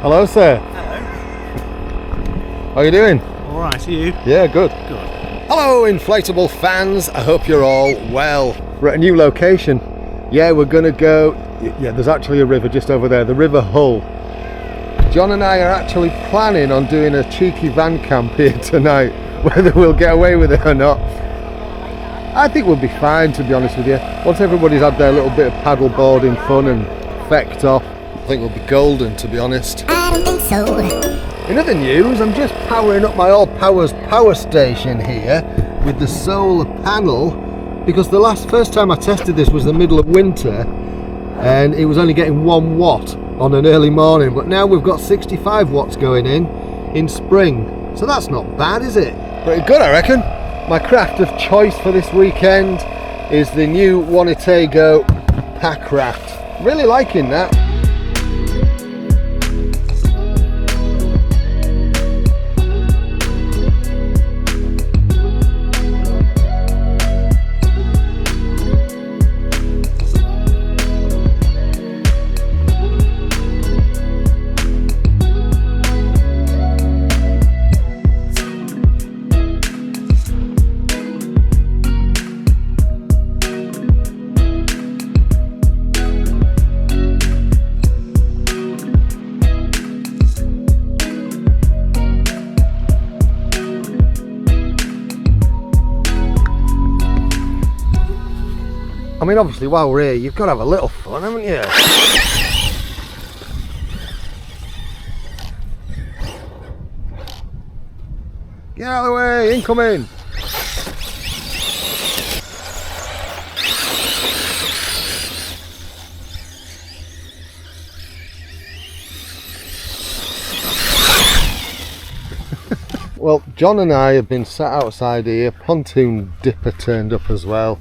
Hello, sir. Hello. How are you doing? All right, are you? Yeah, good. Good. Hello, inflatable fans. I hope you're all well. We're at a new location. Yeah, we're gonna go. Yeah, there's actually a river just over there, the River Hull. John and I are actually planning on doing a cheeky van camp here tonight. Whether we'll get away with it or not, I think we'll be fine, to be honest with you. Once everybody's had their little bit of paddle boarding fun and fecked off, I think we'll be golden, to be honest. I don't think so. In other news, I'm just powering up my All Powers power station here with the solar panel, because the first time I tested this was the middle of winter and it was only getting 1 watt on an early morning, but now we've got 65 watts going in spring, so that's not bad, is it? Pretty good, I reckon. My craft of choice for this weekend is the new Wanatego pack raft. Really liking that. I mean, obviously, while we're here, you've got to have a little fun, haven't you? Get out of the way, incoming! Well, John and I have been sat outside here. Pontoon Dipper turned up as well.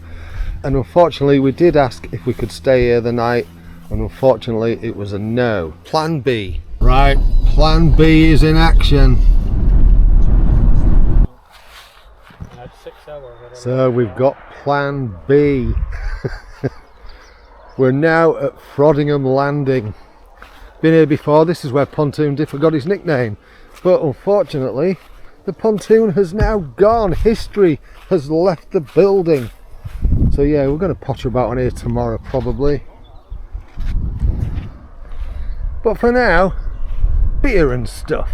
And unfortunately we did ask if we could stay here the night, and unfortunately it was a no. Plan B. Right, plan B is in action. So we've got plan B. We're now at Frodingham Landing. Been here before, this is where Pontoon Dipper got his nickname. But unfortunately, the pontoon has now gone. History has left the building. So yeah, we're going to potter about on here tomorrow probably. But for now, beer and stuff.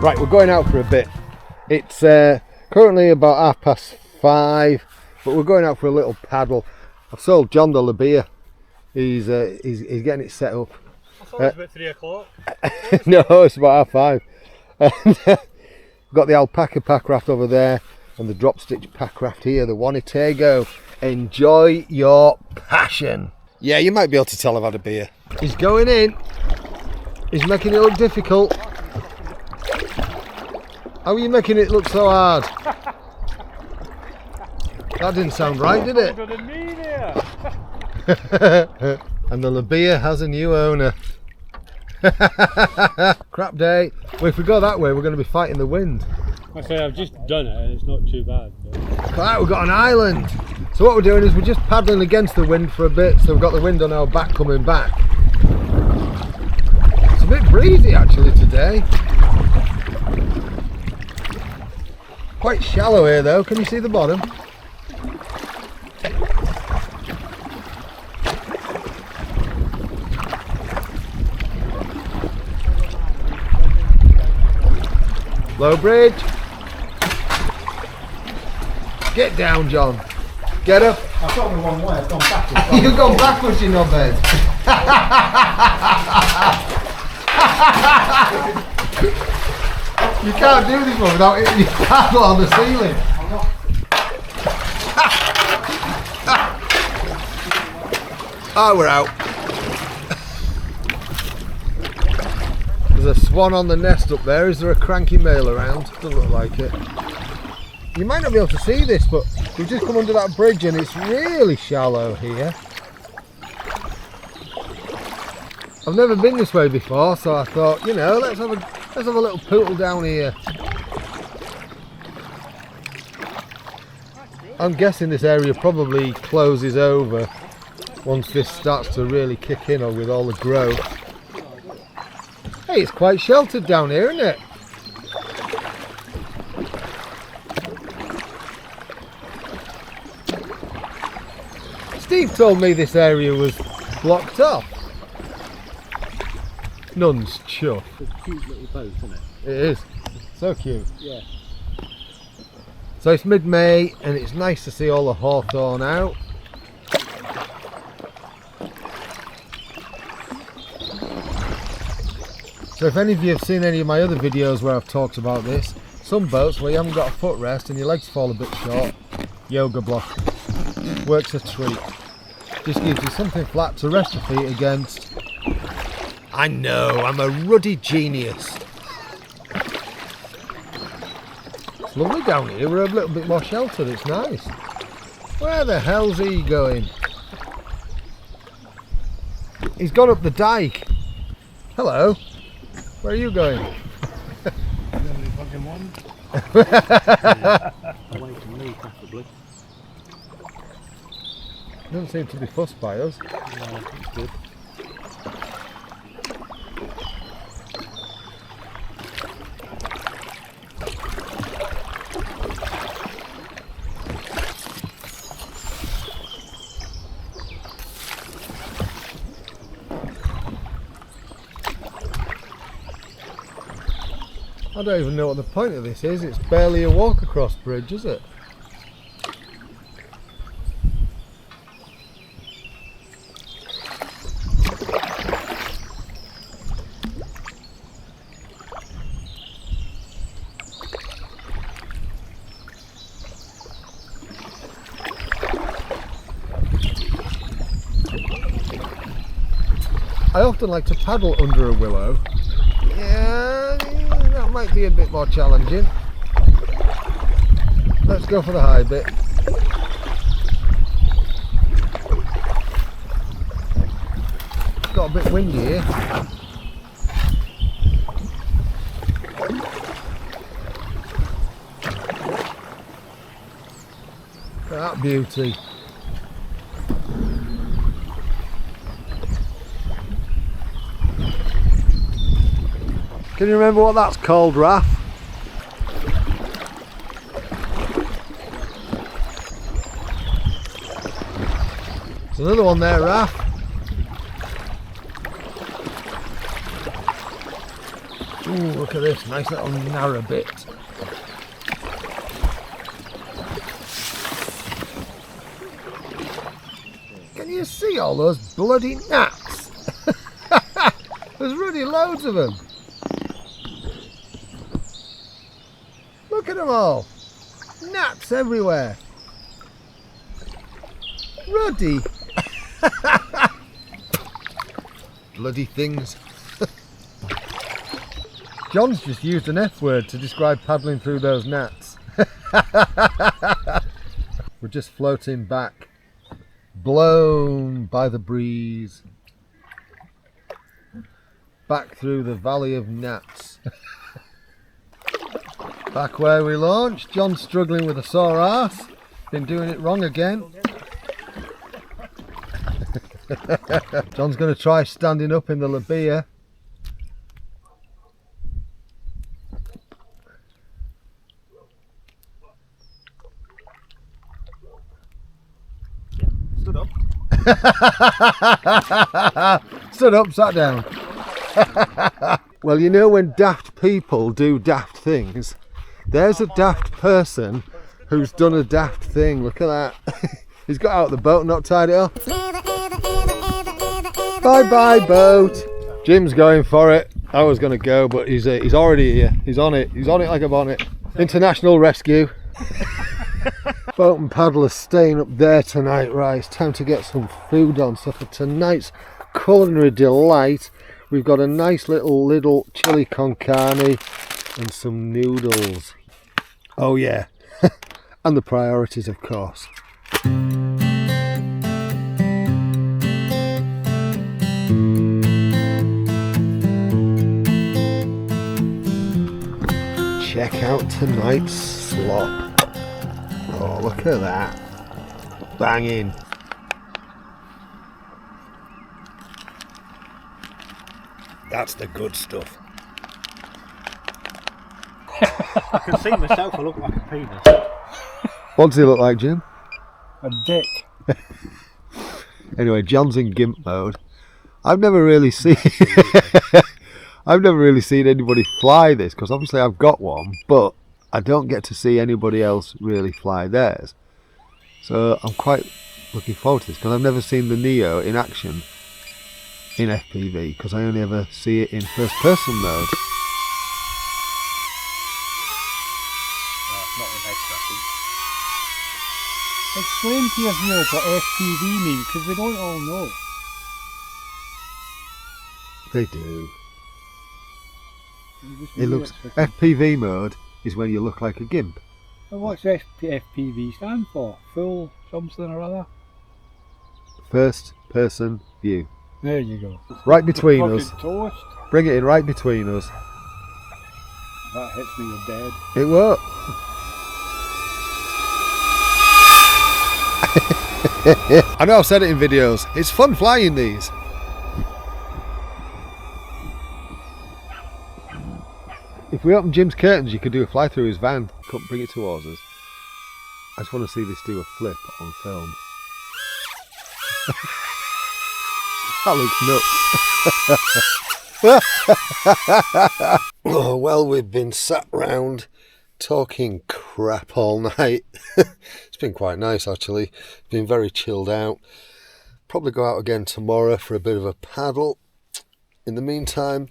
Right, we're going out for a bit. It's currently about 5:30, but we're going out for a little paddle. I've sold John the beer. He's getting it set up. I thought it was about 3 o'clock. No, it's about 5:30. And we've got the alpaca pack raft over there and the drop stitch pack raft here, the Wanatego. Enjoy your passion. Yeah, you might be able to tell I've had a beer. He's going in. He's making it look difficult. How are you making it look so hard? That didn't sound right, did it? And the beer has a new owner. Crap day. Well, if we go that way, we're going to be fighting the wind. I say I've just done it and it's not too bad. But... Right, we've got an island. So what we're doing is we're just paddling against the wind for a bit, so we've got the wind on our back coming back. It's a bit breezy actually today. Quite shallow here though, can you see the bottom? Low bridge. Get down, John. Get up. I've gone the wrong way, I've gone backwards. You've gone backwards, you knobhead. You can't do this one without hitting your paddle on the ceiling. Ah, we're out. There's a swan on the nest up there. Is there a cranky male around? Doesn't look like it. You might not be able to see this, but we've just come under that bridge and it's really shallow here. I've never been this way before, so I thought, you know, let's have a little poodle down here. I'm guessing this area probably closes over once this starts to really kick in, or with all the growth. Hey, it's quite sheltered down here, isn't it? Steve told me this area was blocked off. Nun's chuff. It's a cute little boat, isn't it? It is. So cute. Yeah. So it's mid-May and it's nice to see all the hawthorn out. So if any of you have seen any of my other videos where I've talked about this, some boats where you haven't got a footrest and your legs fall a bit short, yoga block works a treat. Just gives you something flat to rest your feet against. I know, I'm a ruddy genius. It's lovely down here, we're a little bit more sheltered, it's nice. Where the hell's he going? He's gone up the dike. Hello, where are you going? Away from me, preferably. Doesn't seem to be fussed by us. No, it's good. I don't even know what the point of this is. It's barely a walk across bridge, is it? I often like to paddle under a willow. Yeah, that might be a bit more challenging. Let's go for the high bit. Got a bit windy here. Look at that beauty. Can you remember what that's called, Raph? There's another one there, Raph. Ooh, look at this, nice little narrow bit. Can you see all those bloody gnats? There's really loads of them. Look at them all. Gnats everywhere. Ruddy. Bloody things. John's just used an F word to describe paddling through those gnats. We're just floating back, blown by the breeze, back through the valley of gnats. Back where we launched. John's struggling with a sore arse. Been doing it wrong again. John's going to try standing up in the labia. Stood up. Stood up, sat down. Well, you know when daft people do daft things, there's a daft person who's done a daft thing. Look at that. He's got out of the boat and not tied it up. Bye bye boat. Jim's going for it. I was going to go, but he's already here. He's on it. He's on it like a bonnet. International rescue. Boat and paddlers staying up there tonight. Right, it's time to get some food on. So for tonight's culinary delight, we've got a nice little chili con carne and some noodles. Oh yeah, and the priorities, of course. Check out tonight's slop. Oh, look at that. Banging. That's the good stuff. I can see myself, I look like a penis. What does he look like, Jim? A dick. Anyway, John's in GIMP mode. I've never really seen anybody fly this, because obviously I've got one, but I don't get to see anybody else really fly theirs. So I'm quite looking forward to this, because I've never seen the Neo in action in FPV, because I only ever see it in first person mode. Not with head tracking. Explain to your viewers what FPV means, because we don't all know. They do. It looks FPV mode is when you look like a GIMP. Well, what's FPV stand for? Full something or other? First person view. There you go. Right between us. Fucking toast. Bring it in right between us. If that hits me, you're dead. It won't. I know I've said it in videos. It's fun flying these. If we open Jim's curtains, you could do a fly through his van. Couldn't bring it towards us. I just want to see this do a flip on film. That looks nuts. Oh, well, we've been sat round talking crap all night. It's been quite nice, actually. Been very chilled out. Probably go out again tomorrow for a bit of a paddle. In the meantime,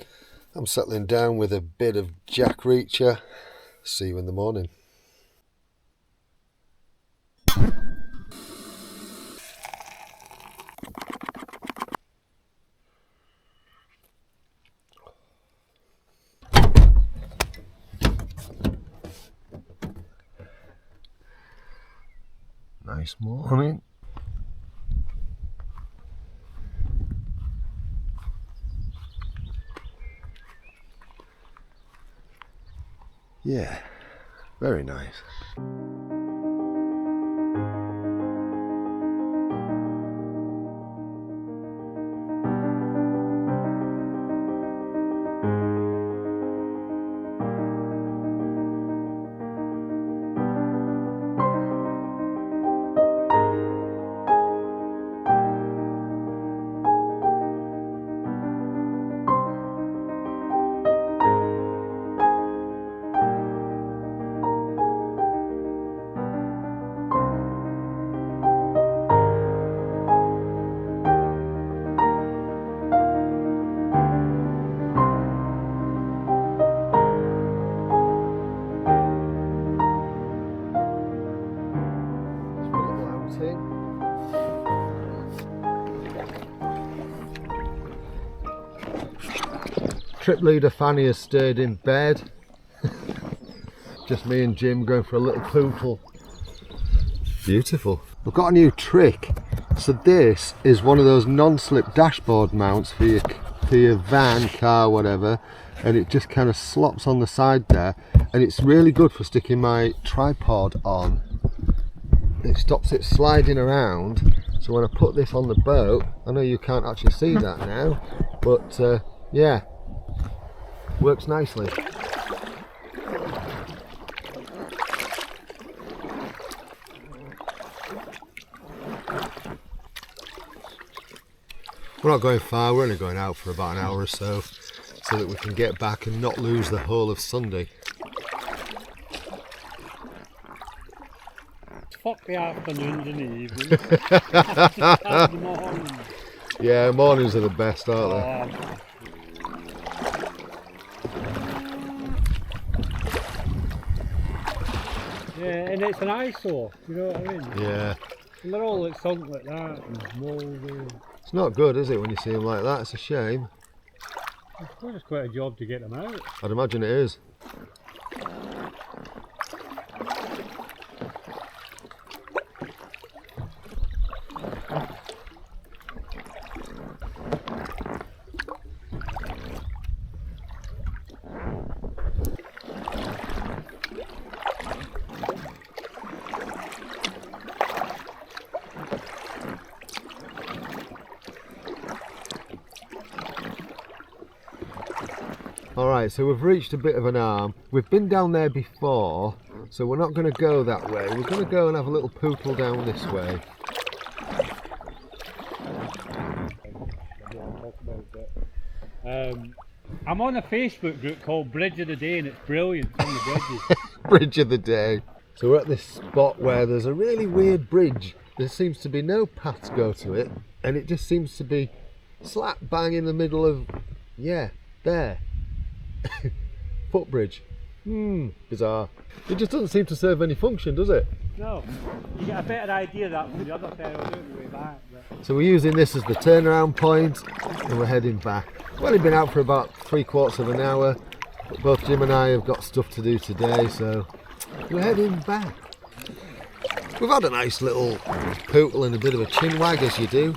I'm settling down with a bit of Jack Reacher. See you in the morning. Nice morning. Yeah, very nice. Trip leader Fanny has stayed in bed. Just me and Jim going for a little poodle. Beautiful. We've got a new trick. So this is one of those non-slip dashboard mounts for your van, car, whatever, and it just kind of slops on the side there, and it's really good for sticking my tripod on. It stops it sliding around, so when I put this on the boat, I know you can't actually see that now, but yeah, works nicely. We're not going far, we're only going out for about an hour or so that we can get back and not lose the whole of Sunday. Fuck the afternoons and the evenings. The mornings. Yeah, mornings are the best, aren't they? Yeah, and it's an eyesore, you know what I mean? Yeah. And they're all like sunk like that and mouldy. It's not good, is it, when you see them like that? It's a shame. I suppose it's quite a job to get them out. I'd imagine it is. Alright, so we've reached a bit of an arm. We've been down there before, so we're not going to go that way. We're going to go and have a little pootle down this way. I'm on a Facebook group called Bridge of the Day and it's brilliant on the bridges. Bridge of the day. So we're at this spot where there's a really weird bridge. There seems to be no path to go to it, and it just seems to be slap bang in the middle of, yeah, there. Footbridge. Bizarre. It just doesn't seem to serve any function, does it? No, you get a better idea of that from the other fellow doing the way back. But... So we're using this as the turnaround point, and we're heading back. We've only been out for about 3/4 of an hour, but both Jim and I have got stuff to do today, so we're heading back. We've had a nice little pootle and a bit of a chin wag, as you do.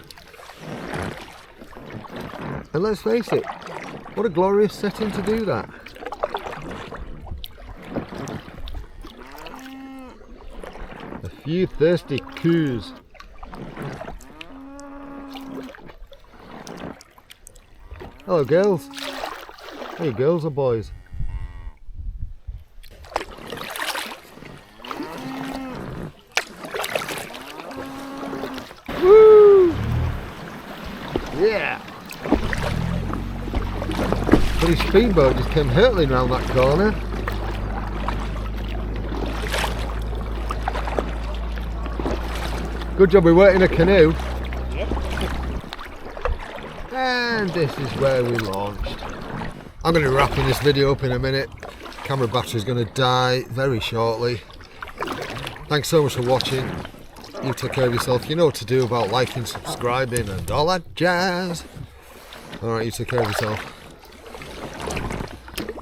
And let's face it, what a glorious setting to do that. A few thirsty coos. Hello girls. Hey girls or boys? Woo! Yeah! But his speedboat just came hurtling round that corner. Good job we weren't in a canoe. Yep. And this is where we launched. I'm going to be wrapping this video up in a minute. Camera battery's going to die very shortly. Thanks so much for watching. You take care of yourself. You know what to do about liking, subscribing and all that jazz. Alright, you take care of yourself.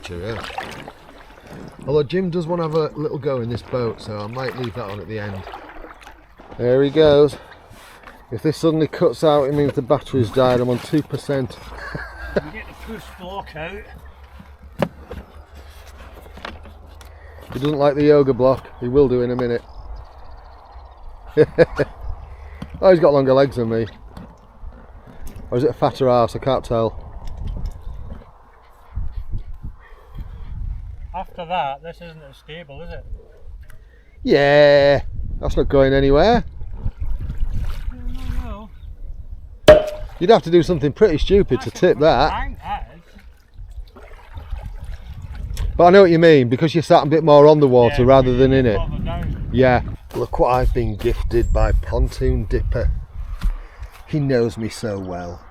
Cheerio. Although Jim does want to have a little go in this boat, so I might leave that on at the end. There he goes. If this suddenly cuts out, it means the battery's died. I'm on 2%. You get the push block out. He doesn't like the yoga block. He will do in a minute. Oh, he's got longer legs than me. Or is it a fatter arse? I can't tell. After that, this isn't as stable, is it? Yeah, that's not going anywhere. No. You'd have to do something pretty stupid to tip that. But I know what you mean, because you're sat a bit more on the water rather than in it. Yeah. Look what I've been gifted by Pontoon Dipper. He knows me so well.